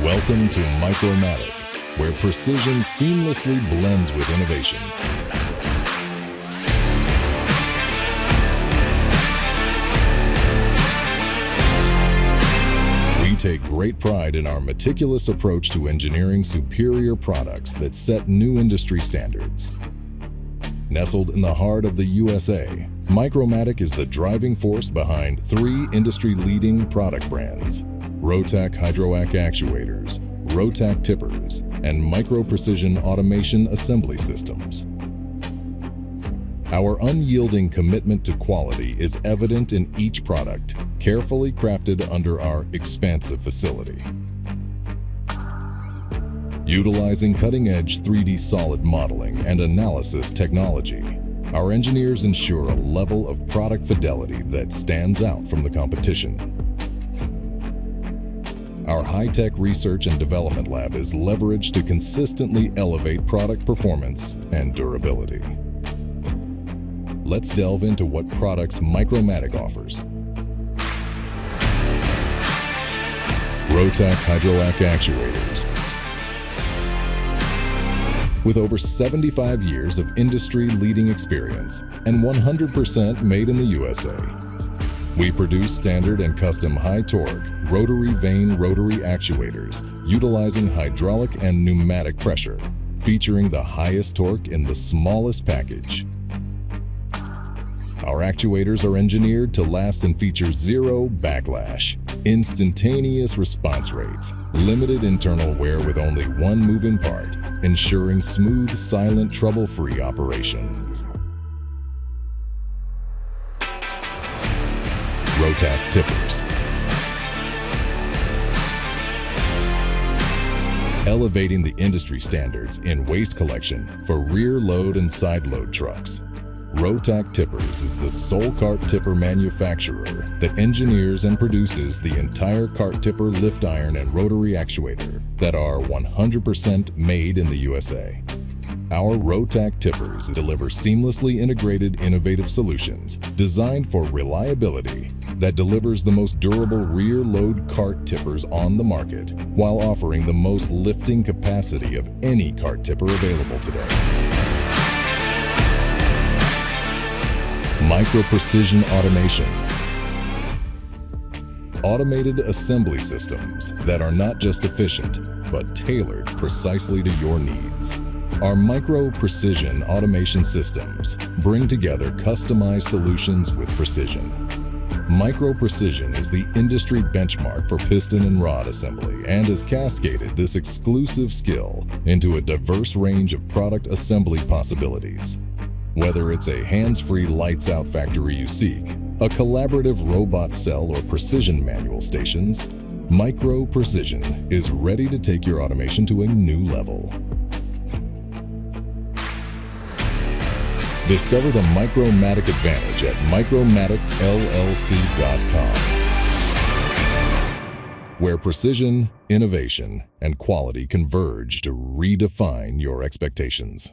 Welcome to Micromatic, where precision seamlessly blends with innovation. We take great pride in our meticulous approach to engineering superior products that set new industry standards. Nestled in the heart of the USA, Micromatic is the driving force behind three industry-leading product brands: Rotac Hydroac Actuators, Rotac Tippers, and Micro Precision Automation Assembly Systems. Our unyielding commitment to quality is evident in each product, carefully crafted under our expansive facility. Utilizing cutting-edge 3D solid modeling and analysis technology, our engineers ensure a level of product fidelity that stands out from the competition. Our high-tech research and development lab is leveraged to consistently elevate product performance and durability. Let's delve into what products Micromatic offers. Rotac Hydroac Actuators. With over 75 years of industry-leading experience and 100% made in the USA, we produce standard and custom high-torque, rotary vane rotary actuators utilizing hydraulic and pneumatic pressure, featuring the highest torque in the smallest package. Our actuators are engineered to last and feature zero backlash, instantaneous response rates, limited internal wear with only one moving part, ensuring smooth, silent, trouble-free operation. Rotac Tippers. Elevating the industry standards in waste collection for rear load and side load trucks. Rotac Tippers is the sole cart tipper manufacturer that engineers and produces the entire cart tipper lift iron and rotary actuator that are 100% made in the USA. Our Rotac Tippers deliver seamlessly integrated innovative solutions designed for reliability that delivers the most durable rear load cart tippers on the market while offering the most lifting capacity of any cart tipper available today. Micro Precision Automation. Automated assembly systems that are not just efficient, but tailored precisely to your needs. Our Micro Precision Automation systems bring together customized solutions with precision. Micro Precision is the industry benchmark for piston and rod assembly and has cascaded this exclusive skill into a diverse range of product assembly possibilities. Whether it's a hands-free lights-out factory you seek, a collaborative robot cell or precision manual stations, Micro Precision is ready to take your automation to a new level. Discover the Micromatic advantage at micromaticllc.com, where precision, innovation, and quality converge to redefine your expectations.